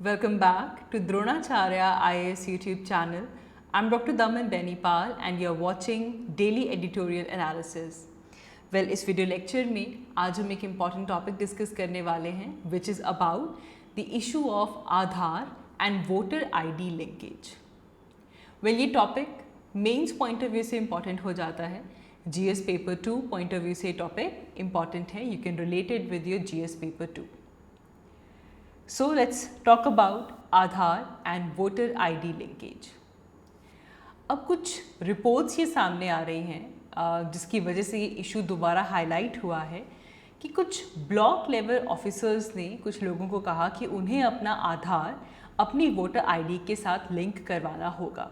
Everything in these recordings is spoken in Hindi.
Welcome back to Dronacharya IAS YouTube channel. I'm Dr. Daman Benipal and you're watching Daily Editorial Analysis. Well, इस वीडियो लेक्चर में आज हम एक इम्पॉर्टेंट टॉपिक डिस्कस करने वाले हैं which is about the issue of Aadhaar and voter ID linkage. Well, ये topic mains point of view से इम्पॉर्टेंट हो जाता है. GS paper 2 point of view से टॉपिक इम्पॉर्टेंट है. You can relate it with your GS paper 2. So let's talk about Aadhaar and voter ID linkage. अब कुछ रिपोर्ट्स ये सामने आ रही हैं जिसकी वजह से ये इशू दोबारा हाईलाइट हुआ है कि कुछ ब्लॉक लेवल ऑफिसर्स ने कुछ लोगों को कहा कि उन्हें अपना आधार अपनी वोटर आईडी के साथ लिंक करवाना होगा.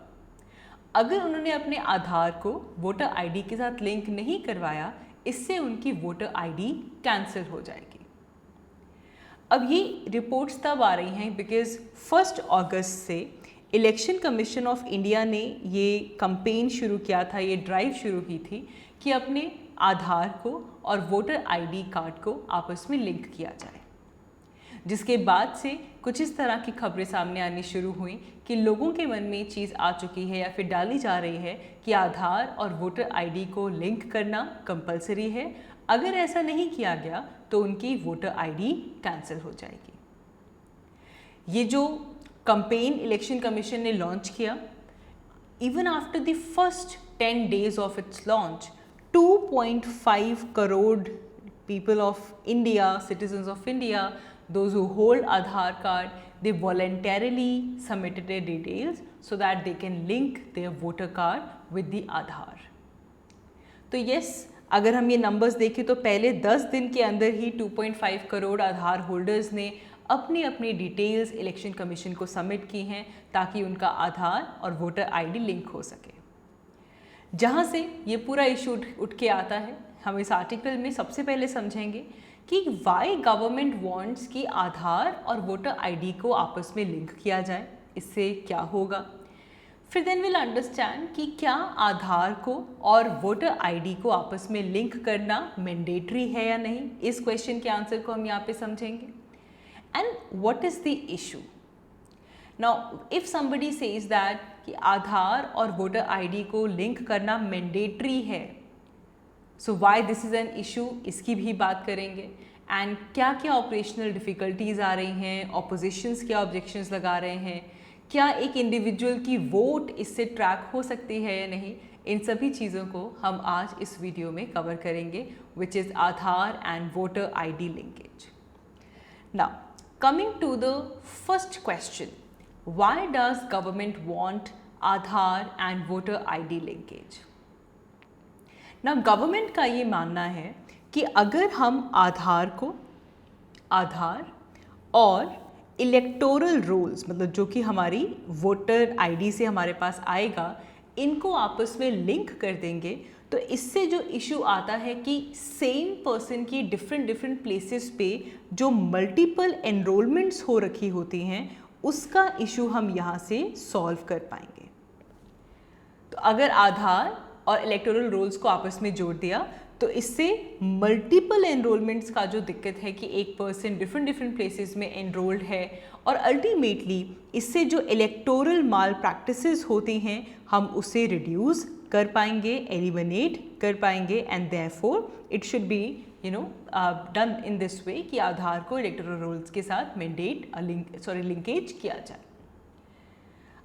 अगर उन्होंने अपने आधार को वोटर आईडी के साथ लिंक नहीं करवाया, इससे उनकी वोटर आईडी कैंसिल हो जाएगी. अब ये रिपोर्ट्स तब आ रही हैं बिकॉज 1 अगस्त से इलेक्शन कमीशन ऑफ इंडिया ने ये कंपेन शुरू किया था, ये ड्राइव शुरू की थी कि अपने आधार को और वोटर आईडी कार्ड को आपस में लिंक किया जाए. जिसके बाद से कुछ इस तरह की खबरें सामने आनी शुरू हुई कि लोगों के मन में चीज़ आ चुकी है या फिर डाली जा रही है कि आधार और वोटर आईडी को लिंक करना कंपलसरी है. अगर ऐसा नहीं किया गया तो उनकी वोटर आईडी कैंसिल हो जाएगी. ये जो कंपेन इलेक्शन कमीशन ने लॉन्च किया, even after the first 10 days of its launch, 2.5 crore people of India, citizens of India, those who hold Aadhaar card, they voluntarily submitted their details so that they can link their voter card with the Aadhaar. तो yes, अगर हम ये नंबर्स देखें तो पहले 10 दिन के अंदर ही 2.5 करोड़ आधार होल्डर्स ने अपनी अपनी डिटेल्स इलेक्शन कमीशन को सबमिट की हैं ताकि उनका आधार और वोटर आईडी लिंक हो सके. जहाँ से ये पूरा इशू उठ के आता है, हम इस आर्टिकल में सबसे पहले समझेंगे कि वाई गवर्नमेंट वांट्स कि आधार और वोटर आईडी को आपस में लिंक किया जाए. इससे क्या होगा. फिर देन विल अंडरस्टैंड कि क्या आधार को और वोटर आईडी को आपस में लिंक करना मैंडेटरी है या नहीं. इस क्वेश्चन के आंसर को हम यहाँ पे समझेंगे. And what is the issue. Now if somebody says that कि आधार और वोटर आईडी को लिंक करना मैंडेटरी है, so why this is an issue, इसकी भी बात करेंगे. एंड क्या क्या ऑपरेशनल डिफ़िकल्टीज़ आ रही हैं, ऑपोजिशंस क्या ऑब्जेक्शंस लगा रहे हैं, क्या एक इंडिविजुअल की वोट इससे ट्रैक हो सकती है या नहीं. इन सभी चीज़ों को हम आज इस वीडियो में कवर करेंगे, which is Aadhaar and voter ID linkage. Now coming to the first question, why does government want Aadhaar and voter ID linkage. Now government का ये मानना है कि अगर हम आधार और इलेक्टोरल रोल्स, मतलब जो कि हमारी वोटर आईडी से हमारे पास आएगा, इनको आपस में लिंक कर देंगे तो इससे जो इशू आता है कि सेम पर्सन की डिफरेंट प्लेसेस पे जो मल्टीपल एनरोलमेंट्स हो रखी होती हैं, उसका इशू हम यहाँ से सॉल्व कर पाएंगे. तो अगर आधार और इलेक्टोरल रोल्स को आपस में जोड़ दिया तो इससे मल्टीपल एनरोलमेंट्स का जो दिक्कत है कि एक पर्सन डिफरेंट प्लेसेस में एनरोल्ड है, और अल्टीमेटली इससे जो इलेक्टोरल माल प्रैक्टिसेस होती हैं हम उसे रिड्यूस कर पाएंगे, एलिमिनेट कर पाएंगे. And therefore it should be done in this way कि आधार को इलेक्टोरल रोल्स के साथ लिंकेज किया जाए.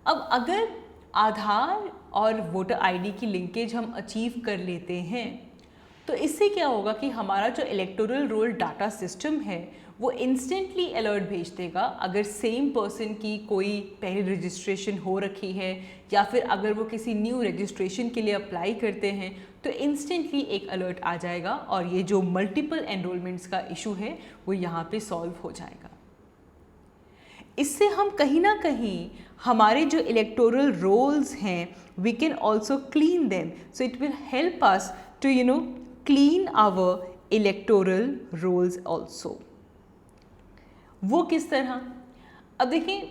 अब अगर आधार और वोटर आईडी की लिंकेज हम अचीव कर लेते हैं तो इससे क्या होगा कि हमारा जो इलेक्टोरल रोल डाटा सिस्टम है वो इंस्टेंटली अलर्ट भेज देगा अगर सेम पर्सन की कोई पहले रजिस्ट्रेशन हो रखी है, या फिर अगर वो किसी न्यू रजिस्ट्रेशन के लिए अप्लाई करते हैं तो इंस्टेंटली एक अलर्ट आ जाएगा और ये जो मल्टीपल एनरोलमेंट्स का इशू है वो यहाँ पे सॉल्व हो जाएगा. इससे हम कहीं ना कहीं हमारे जो इलेक्टोरल रोल्स हैं we can also clean them. So it will help us to clean our electoral rolls also. वो किस तरह. अब देखें,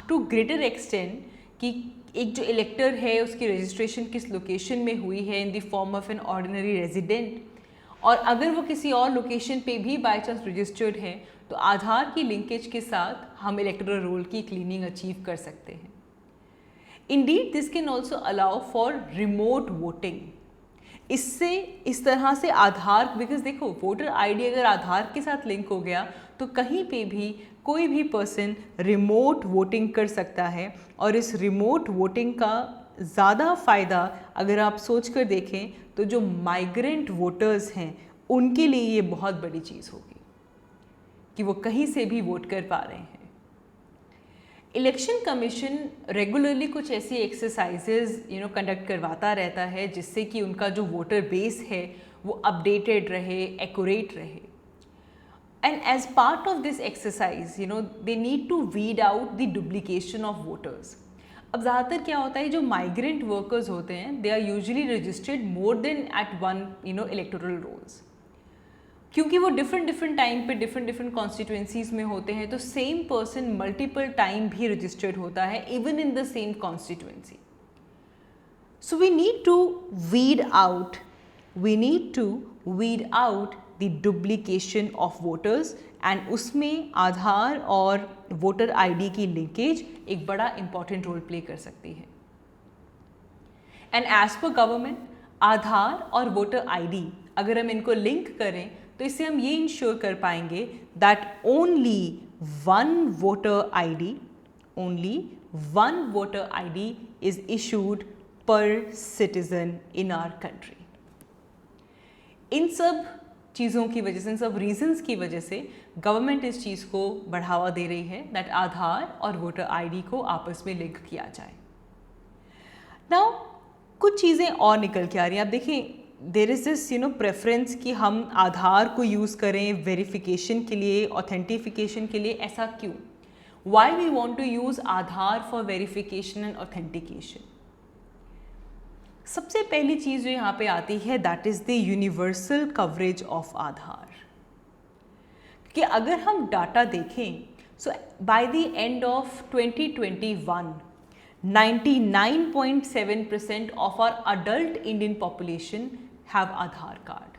टू ग्रेटर एक्सटेंट कि एक जो इलेक्टर है उसकी रजिस्ट्रेशन किस लोकेशन में हुई है in the form of an ordinary resident, और अगर वो किसी और लोकेशन पे भी बाय चांस रजिस्टर्ड है तो आधार की लिंकेज के साथ हम इलेक्टोरल रोल की क्लीनिंग अचीव कर सकते हैं। Indeed this can also allow for remote voting. इससे इस तरह से आधार, बिकॉज देखो वोटर आईडी अगर आधार के साथ लिंक हो गया तो कहीं पे भी कोई भी पर्सन रिमोट वोटिंग कर सकता है। और इस रिमोट वोटिंग का ज़्यादा फ़ायदा अगर आप सोच कर देखें तो जो माइग्रेंट वोटर्स हैं उनके लिए ये बहुत बड़ी चीज़ होगी कि वो कहीं से भी वोट कर पा रहे हैं। इलेक्शन कमीशन रेगुलरली कुछ ऐसी एक्सरसाइजेज कंडक्ट करवाता रहता है जिससे कि उनका जो वोटर बेस है वो अपडेटेड रहे, एक्यूरेट रहे। And as part of this exercise they need to weed out the duplication of voters. अब ज़्यादातर क्या होता है, जो माइग्रेंट वर्कर्स होते हैं they are usually registered more than at one electoral rolls. क्योंकि वो डिफरेंट टाइम पे डिफरेंट कॉन्स्टिट्यूएंसीज में होते हैं तो सेम पर्सन मल्टीपल टाइम भी रजिस्टर्ड होता है even in the same constituency. So we need to weed out the duplication of voters and उसमें आधार और वोटर आईडी की लिंकेज एक बड़ा इंपॉर्टेंट रोल प्ले कर सकती है। एंड एज पर गवर्नमेंट आधार और वोटर आईडी अगर हम इनको लिंक करें तो इससे हम ये इंश्योर कर पाएंगे that only one voter ID is issued पर सिटीजन इन आवर कंट्री। इन सब चीज़ों की वजह से, इन सब रीजंस की वजह से गवर्नमेंट इस चीज़ को बढ़ावा दे रही है दैट आधार और वोटर आईडी को आपस में लिंक किया जाए। नाउ कुछ चीज़ें और निकल के आ रही हैं। आप देखें देर इज़ दिस प्रेफरेंस कि हम आधार को यूज़ करें वेरिफिकेशन के लिए, ऑथेंटिफिकेशन के लिए। ऐसा क्यों? Why we want to use Aadhaar for verification and authentication? सबसे पहली चीज़ जो यहाँ पे आती है that is the universal coverage of Aadhaar. कि अगर हम डाटा देखें so by the end of 2021 99.7% of our adult Indian population have Aadhaar card.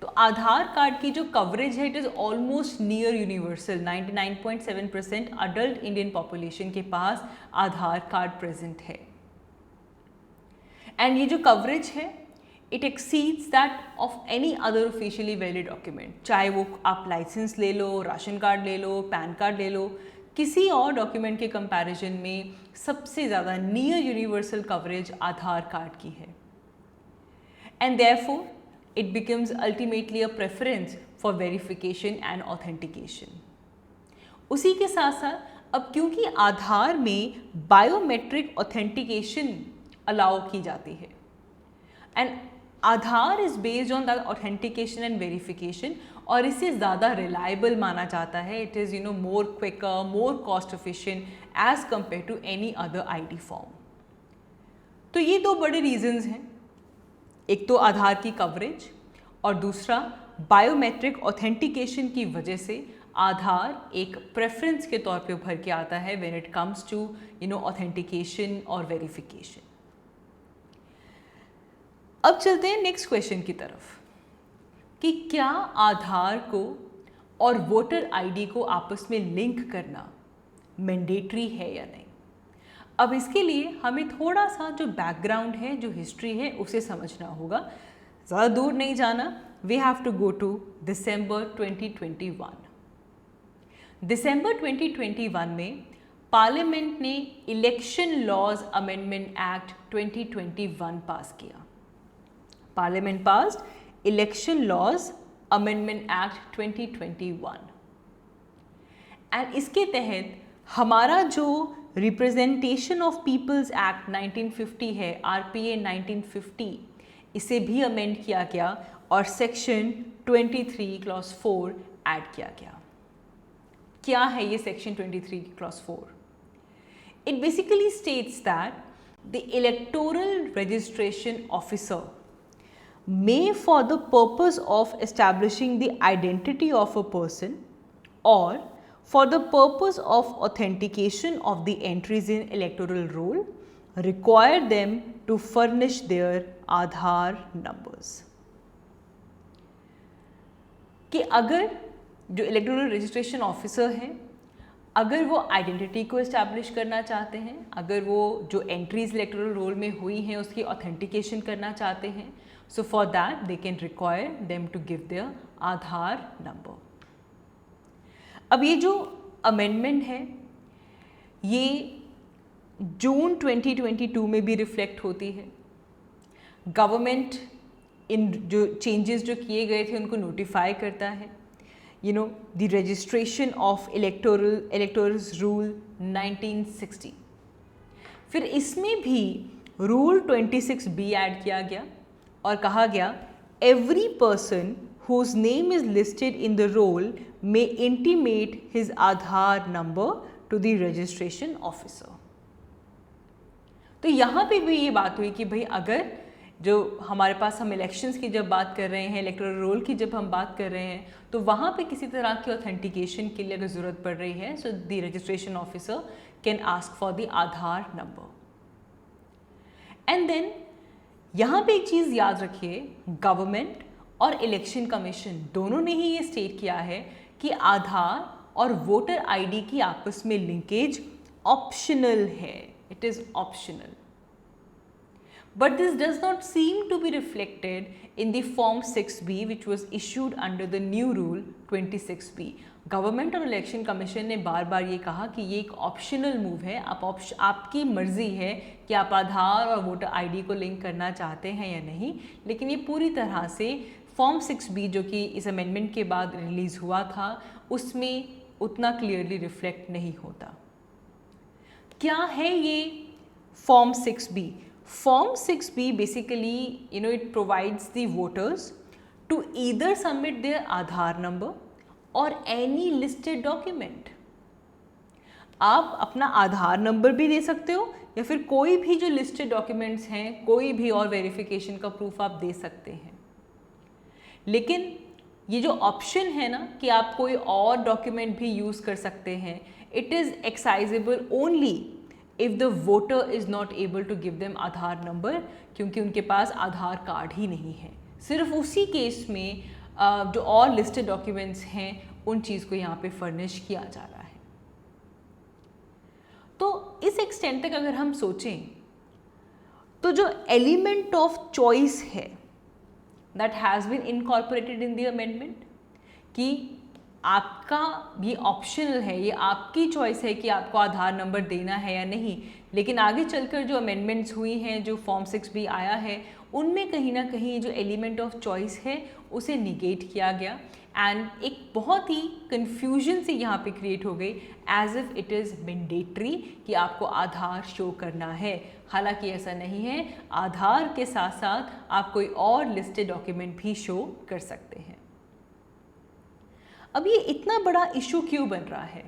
तो आधार कार्ड की जो कवरेज है it is almost near universal. 99.7% adult Indian population के पास आधार कार्ड प्रेजेंट है। एंड ये जो कवरेज है it exceeds that of any other officially valid document. चाहे वो आप लाइसेंस ले लो, राशन कार्ड ले लो, पैन कार्ड ले लो, किसी और डॉक्यूमेंट के कंपैरिजन में सबसे ज़्यादा नियर यूनिवर्सल कवरेज आधार कार्ड की है। And therefore it becomes ultimately a preference for verification and authentication. उसी के साथ साथ अब क्योंकि आधार में बायोमेट्रिक ऑथेंटिकेशन अलाउ की जाती है and Aadhaar is based on that authentication and verification और इसे ज़्यादा रिलायबल माना जाता है। It is more quicker, more cost efficient as compare to any other ID form. तो ये दो बड़े रीजंस हैं, एक तो आधार की कवरेज और दूसरा बायोमेट्रिक ऑथेंटिकेशन की वजह से आधार एक प्रेफरेंस के तौर पे उभर के आता है when it comes to authentication और वेरिफिकेशन। अब चलते हैं नेक्स्ट क्वेश्चन की तरफ कि क्या आधार को और वोटर आईडी को आपस में लिंक करना मैंडेटरी है या नहीं। अब इसके लिए हमें थोड़ा सा जो बैकग्राउंड है, जो हिस्ट्री है उसे समझना होगा। ज़्यादा दूर नहीं जाना, we have to go to December 2021। दिसंबर 2021 में पार्लियामेंट ने election laws amendment act 2021 pass किया। Parliament passed election laws amendment act 2021 and इसके तहत हमारा जो रिप्रेजेंटेशन ऑफ पीपल्स एक्ट 1950 है, आरपीए 1950, इसे भी अमेंड किया गया और सेक्शन 23 क्लॉज 4 ऐड किया गया। क्या है ये section 23 clause 4? It basically states that the electoral registration officer may for the purpose of establishing the identity of a person or for the purpose of authentication of the entries in electoral roll require them to furnish their Aadhaar numbers। कि अगर जो इलेक्टोरल रजिस्ट्रेशन ऑफिसर हैं अगर वो आइडेंटिटी को इस्टेब्लिश करना चाहते हैं, अगर वो जो एंट्रीज इलेक्टोरल रोल में हुई हैं उसकी ऑथेंटिकेशन करना चाहते हैं, so for that they can require them to give their Aadhaar number. अब ये जो अमेंडमेंट है ये जून 2022 में भी रिफ्लेक्ट होती है। गवर्नमेंट इन जो चेंजेस जो किए गए थे उनको नोटिफाई करता है। The registration of electorals rule 1960, फिर इसमें भी रूल 26B ऐड किया गया और कहा गया every person whose name is listed in the roll may intimate his Aadhaar number to the registration officer। तो यहाँ पे भी ये बात हुई कि भाई अगर जो हमारे पास हम इलेक्शंस की जब बात कर रहे हैं, इलेक्टोरल रोल की जब हम बात कर रहे हैं, तो वहाँ पे किसी तरह की ऑथेंटिकेशन के लिए अगर ज़रूरत पड़ रही है, so the registration officer can ask for the Aadhaar number. And then यहाँ पे एक चीज़ याद रखिए, गवर्नमेंट और इलेक्शन कमीशन दोनों ने ही ये स्टेट किया है कि आधार और वोटर आईडी की आपस में लिंकेज ऑप्शनल है, it is optional. But this does not seem to be reflected in the Form 6B which was issued under the new rule 26B। Government और इलेक्शन कमीशन ने बार बार ये कहा कि ये एक ऑप्शनल मूव है, आपकी मर्जी है कि आप आधार और वोटर आईडी को लिंक करना चाहते हैं या नहीं, लेकिन ये पूरी तरह से फॉर्म 6B जो कि इस अमेंडमेंट के बाद रिलीज़ हुआ था उसमें उतना क्लियरली रिफ्लेक्ट नहीं होता। क्या है ये form 6B? Form 6B basically, it provides the voters to either submit their Aadhaar number or any listed document। आप अपना आधार नंबर भी दे सकते हो या फिर कोई भी जो लिस्टेड डॉक्यूमेंट्स हैं, कोई भी और वेरिफिकेशन का प्रूफ आप दे सकते हैं। लेकिन ये जो ऑप्शन है ना कि आप कोई और डॉक्यूमेंट भी यूज़ कर सकते हैं, it is excisable only if the voter is not able to give them Aadhaar number, क्योंकि उनके पास आधार कार्ड ही नहीं है। सिर्फ उसी केस में जो और लिस्टेड डॉक्यूमेंट्स हैं उन चीज़ को यहाँ पे फर्निश किया जा रहा है। तो इस एक्सटेंट तक अगर हम सोचें तो जो एलिमेंट ऑफ चॉइस है that has been incorporated in the amendment, कि आपका ये ऑप्शनल है, ये आपकी चॉइस है कि आपको आधार नंबर देना है या नहीं, लेकिन आगे चलकर जो अमेंडमेंट्स हुई हैं, जो फॉर्म 6B आया है, उनमें कहीं ना कहीं जो एलिमेंट ऑफ चॉइस है उसे निगेट किया गया एंड एक बहुत ही कन्फ्यूजन सी यहाँ पे क्रिएट हो गई as if it is mandatory कि आपको आधार शो करना है। हालांकि ऐसा नहीं है, आधार के साथ साथ आप कोई और लिस्टेड डॉक्यूमेंट भी शो कर सकते हैं। अब ये इतना बड़ा इशू क्यों बन रहा है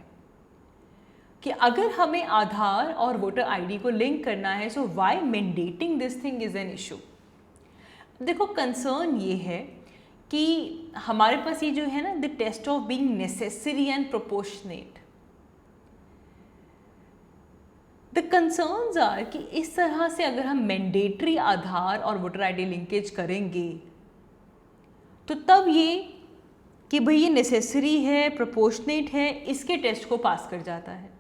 कि अगर हमें आधार और वोटर आईडी को लिंक करना है, so why mandating this thing is an issue. देखो, कंसर्न ये है कि हमारे पास ये जो है ना, the test of being necessary and proportionate, the concerns are कि इस तरह से अगर हम मैंडेटरी आधार और वोटर आईडी लिंकेज करेंगे तो तब ये कि भाई ये नेसेसरी है, प्रोपोर्शनेट है, इसके टेस्ट को पास कर जाता है।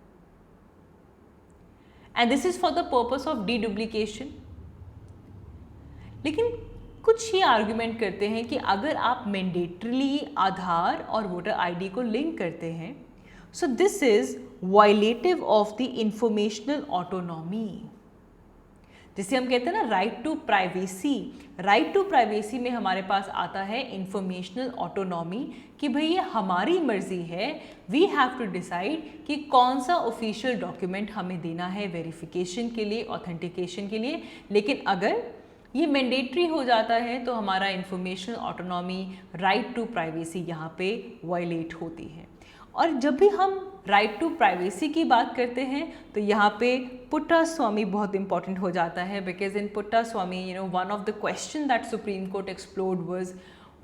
And this is for the purpose of deduplication. लेकिन कुछ ये आर्ग्यूमेंट करते हैं कि अगर आप मैंडेटरीली आधार और वोटर आईडी को लिंक करते हैं, so this is violative of the informational autonomy, जिसे हम कहते हैं ना right to privacy. Right to privacy में हमारे पास आता है इंफॉर्मेशनल ऑटोनॉमी कि भाई ये हमारी मर्जी है, वी हैव टू डिसाइड कि कौन सा ऑफिशियल डॉक्यूमेंट हमें देना है वेरिफिकेशन के लिए, ऑथेंटिकेशन के लिए। लेकिन अगर ये मैंडेटरी हो जाता है तो हमारा informational autonomy, right to privacy यहाँ पे वायलेट होती है। और जब भी हम राइट टू प्राइवेसी की बात करते हैं तो यहाँ पे पुट्टास्वामी बहुत इंपॉर्टेंट हो जाता है, because in Puttaswamy one of the question that Supreme Court explored was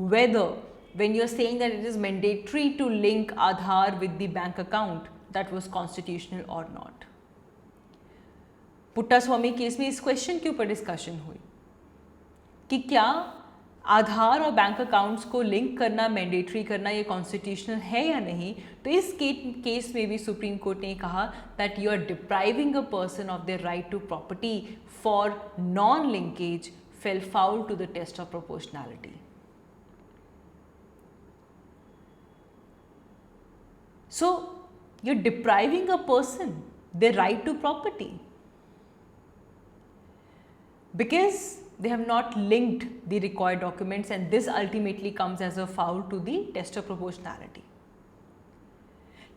whether when you're saying that it is mandatory to link Aadhaar with the bank account, that was constitutional or not। Puttaswamy case में इस क्वेश्चन के ऊपर डिस्कशन हुई कि क्या आधार और बैंक अकाउंट्स को लिंक करना, मैंडेटरी करना ये कॉन्स्टिट्यूशनल है या नहीं, तो इस केस में भी सुप्रीम कोर्ट ने कहा that you are depriving a person of their right to property for non linkage fell foul to the test of proportionality. So you're depriving a person their right to property because they have not linked the required documents, and this ultimately comes as a foul to the test of proportionality.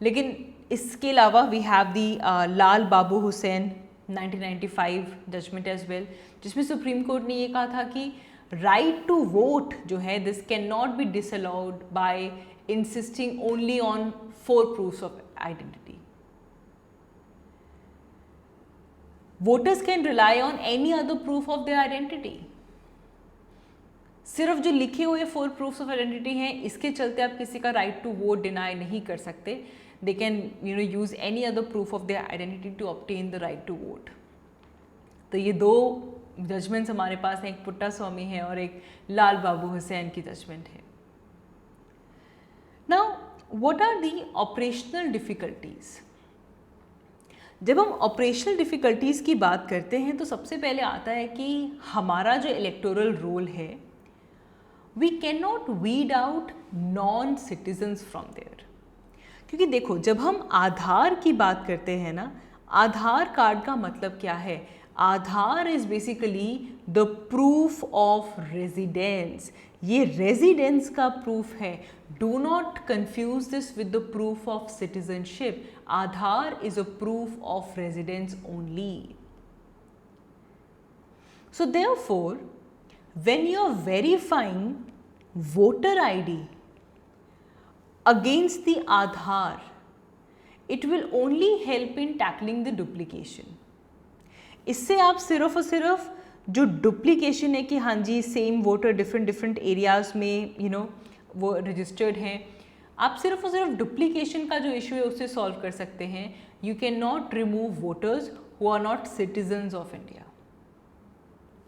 लेकिन इसके अलावा we have the Lal Babu Hussain 1995 judgment as well, जिसमें सुप्रीम कोर्ट ने ये कहा था कि राइट टू वोट जो है this can not be disallowed by insisting only on 4 proofs of identity. Voters can rely on any other proof of their identity. सिर्फ जो लिखे हुए 4 proofs of identity हैं, इसके चलते आप किसी का right to vote deny नहीं कर सकते. They can use any other proof of their identity to obtain the right to vote. तो ये 2 जजमेंट्स हमारे पास हैं, एक पुट्टा स्वामी है और एक लाल बाबू हुसैन की जजमेंट है. Now, what are the operational difficulties? जब हम ऑपरेशनल डिफ़िकल्टीज़ की बात करते हैं तो सबसे पहले आता है कि हमारा जो इलेक्टोरल रोल है, we can not weed out non citizens from there. क्योंकि देखो, जब हम आधार की बात करते हैं ना, आधार कार्ड का मतलब क्या है? Aadhaar is basically the proof of residence. ये रेजिडेंस का प्रूफ है. Do not confuse this with the proof of citizenship. Aadhaar is a proof of residence only. So therefore when you are verifying voter ID against the Aadhaar, it will only help in tackling the duplication. इससे आप सिर्फ और सिर्फ जो डुप्लीकेशन है कि हाँ जी सेम वोटर डिफरेंट एरियाज़ में वो रजिस्टर्ड हैं, आप सिर्फ और सिर्फ डुप्लीकेशन का जो इशू है उससे सॉल्व कर सकते हैं. You can not remove voters who are not citizens of India,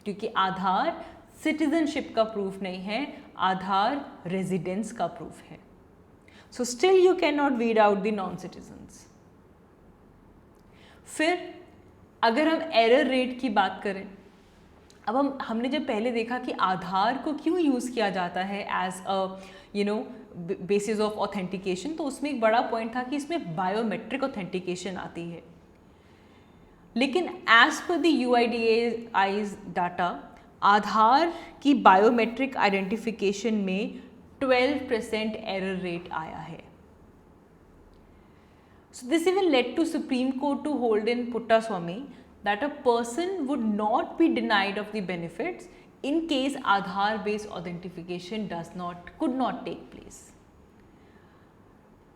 क्योंकि आधार सिटीजनशिप का प्रूफ नहीं है, आधार रेजिडेंस का प्रूफ है. So still you can not weed out the non citizens. फिर अगर हम एरर रेट की बात करें, अब हमने जब पहले देखा कि आधार को क्यों यूज़ किया जाता है as a basis of authentication, तो उसमें एक बड़ा पॉइंट था कि इसमें बायोमेट्रिक ऑथेंटिकेशन आती है. लेकिन as per the UIDAI's data, आधार की बायोमेट्रिक आइडेंटिफिकेशन में 12% एरर रेट आया है. So this even led to Supreme Court to hold in Puttaswamy that a person would not be denied of the benefits in case Aadhaar based authentication could not take place.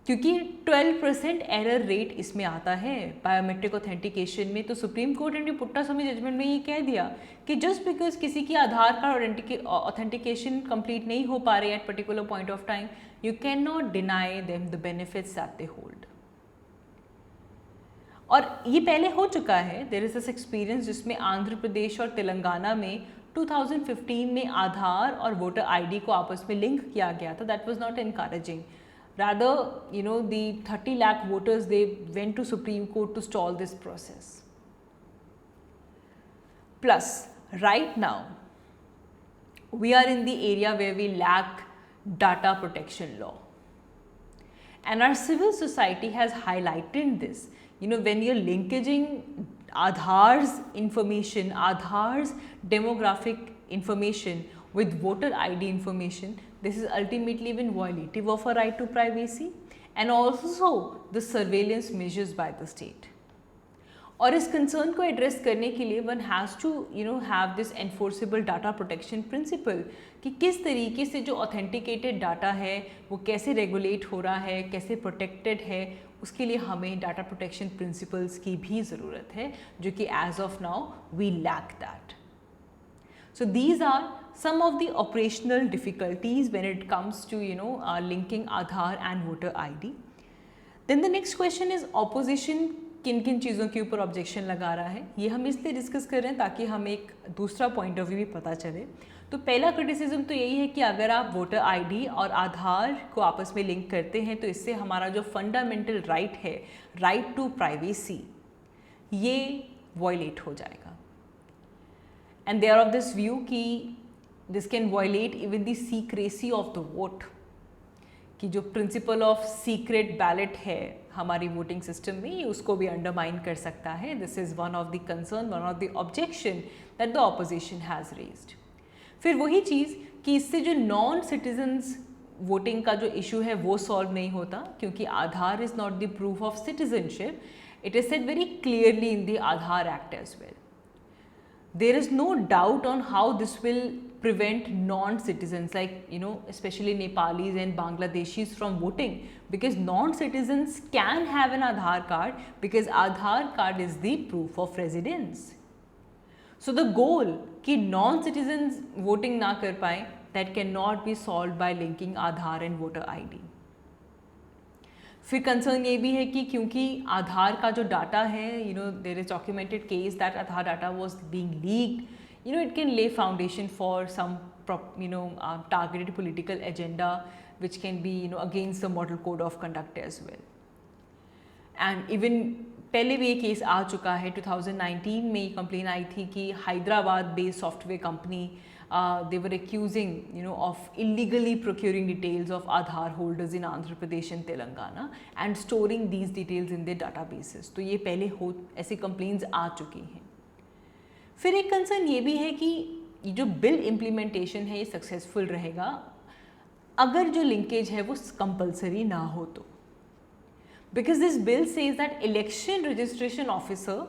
क्योंकि 12% एरर रेट इसमें आता है बायोमेट्रिक ऑथेंटिकेशन में. तो सुप्रीम कोर्ट ने पुट्टास्वामी जजमेंट में ये कह दिया कि जस्ट बिकॉज किसी की आधार कार्ड ऑथेंटिकेशन कंप्लीट नहीं हो पा रही at particular point of time, you can not deny them the benefits that they hold. और ये पहले हो चुका है. देयर इज दिस एक्सपीरियंस जिसमें आंध्र प्रदेश और तेलंगाना में 2015 में आधार और वोटर आईडी को आपस में लिंक किया गया था. That was not encouraging. Rather, the 30 lakh voters, they went to Supreme Court to stall this process. Plus, right now, we are in the area where we lack data protection law. And our civil society has highlighted this. When you're linkaging Aadhaar's information, Aadhaar's demographic information with voter ID information, this is ultimately been violative of a right to privacy and also the surveillance measures by the state. और इस कंसर्न को एड्रेस करने के लिए one has to have this enforceable data protection principle कि किस तरीके से जो ऑथेंटिकेटेड डाटा है वो कैसे रेगुलेट हो रहा है, कैसे प्रोटेक्टेड है. उसके लिए हमें डाटा प्रोटेक्शन प्रिंसिपल्स की भी ज़रूरत है, जो कि as of now we lack that. So these are some of the operational difficulties when it comes to linking Aadhaar and voter ID. Then the next question is opposition किन किन चीज़ों के ऊपर ऑब्जेक्शन लगा रहा है. ये हम इसलिए डिस्कस कर रहे हैं ताकि हमें एक दूसरा पॉइंट ऑफ व्यू भी पता चले. तो पहला क्रिटिसिज्म तो यही है कि अगर आप वोटर आईडी और आधार को आपस में लिंक करते हैं तो इससे हमारा जो फंडामेंटल राइट है, राइट टू प्राइवेसी, ये वॉयलेट हो जाएगा। And they are of this view कि this can violate even the secrecy of the vote, कि जो प्रिंसिपल ऑफ सीक्रेट बैलेट है हमारी वोटिंग सिस्टम में, ये उसको भी अंडरमाइन कर सकता है। This is one of the concern, one of the objection that the opposition has raised. फिर वही चीज़ कि इससे जो नॉन सिटीजन्स वोटिंग का जो इशू है वो सॉल्व नहीं होता, क्योंकि Aadhaar is not the proof of citizenship. It is said very clearly in the Aadhaar act as well. There is no doubt on how this will prevent non-citizens like especially Nepalis and Bangladeshis from voting, because non-citizens can have an Aadhaar card because Aadhaar card is the proof of residence. So the goal कि non-citizens voting ना कर पाए, that cannot be solved by linking Aadhaar and voter ID. फिर कंसर्न ये भी है कि क्योंकि आधार का जो डाटा है, there is documented case that Aadhaar data was being leaked, it can lay foundation for some targeted political agenda which can be against the model code of conduct as well. And even पहले भी ये केस आ चुका है, 2019 में ये कंप्लेन आई थी कि Hyderabad based software company they were accusing of illegally procuring details of Aadhaar holders in Andhra Pradesh and Telangana and storing these details in their databases। तो ये पहले ऐसी कंप्लेन्स आ चुकी हैं। फिर एक कंसर्न ये भी है कि ये जो बिल इम्प्लीमेंटेशन है ये सक्सेसफुल रहेगा अगर जो लिंकेज है वो कंपल्सरी ना हो तो, because this bill says that election registration officer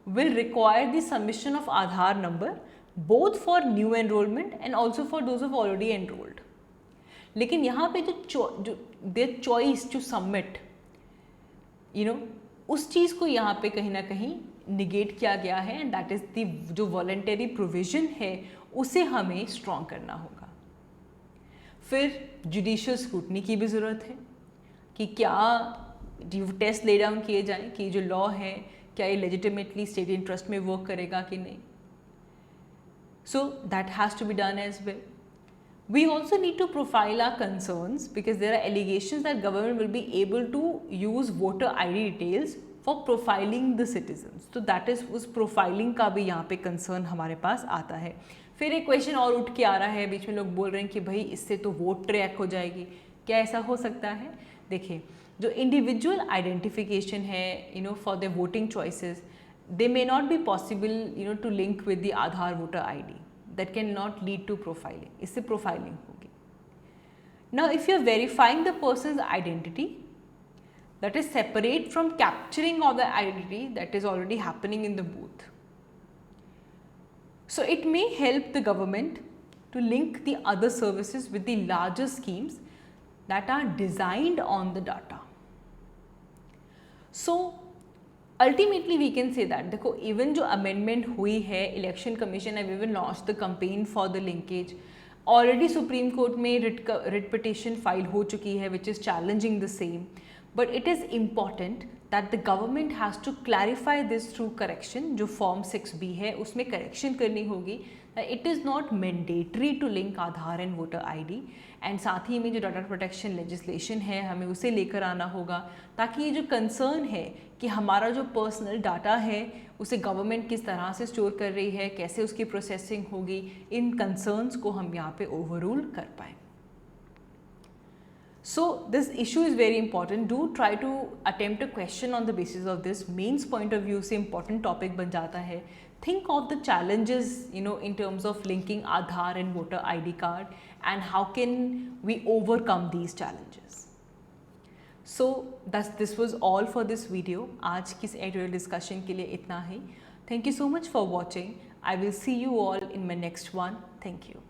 will require the submission of Aadhaar number both for new enrollment and also for those who have already enrolled। लेकिन यहाँ पे जो their choice to submit, उस चीज़ को यहाँ पे कहीं ना कहीं निगेट किया गया है, एंड दैट इज़ दी जो वॉलंटरी प्रोविजन है उसे हमें स्ट्रॉन्ग करना होगा। फिर जुडिशियल स्क्रूटनी की भी ज़रूरत है कि क्या टेस्ट ले डाउन किए जाएँ कि जो लॉ है क्या ये लेजिटिमेटली स्टेट इंटरेस्ट में वर्क करेगा कि नहीं। So that has to be done as well. We also need to profile our concerns because there are allegations that government will be able to use voter ID details for profiling the citizens। तो that is उस profiling का भी यहाँ पे concern हमारे पास आता है। फिर एक क्वेश्चन और उठ के आ रहा है, बीच में लोग बोल रहे हैं कि भाई इससे तो वोट ट्रैक हो जाएगी, क्या ऐसा हो सकता है? देखिए, जो इंडिविजुअल आइडेंटिफिकेशन है for the voting choices, they may not be possible to link with the Aadhaar voter ID। That cannot lead to profiling, इससे profiling होगी। Now if you are verifying the person's identity, that is separate from capturing of the identity that is already happening in the booth, so it may help the government to link the other services with the larger schemes that are designed on the data। So ultimately we can say that, देखो इवन जो अमेंडमेंट हुई है, election commission have even launch the campaign for the linkage. Already Supreme Court में रिट पिटिशन फाइल हो चुकी है which is challenging the same, but it is important that the government has to clarify this through correction. जो फॉर्म 6B है उसमें करेक्शन करनी होगी। It is not mandatory to link Aadhaar and voter ID, and साथ ही में जो डाटा प्रोटेक्शन लेजिस्लेशन है हमें उसे लेकर आना होगा, ताकि ये जो कंसर्न है कि हमारा जो पर्सनल डाटा है उसे गवर्नमेंट किस तरह से स्टोर कर रही है, कैसे उसकी प्रोसेसिंग होगी, इन कंसर्न्स को हम यहाँ पे ओवररूल कर पाएँ। So this issue is very important. Do try to attempt a question on the basis of this। Mains point of view से important topic बन जाता है। Think of the challenges in terms of linking Aadhaar and voter ID card and how can we overcome these challenges। So this was all for this video। आज की editorial discussion के लिए इतना ही। Thank you so much for watching। I will see you all in my next one। Thank you।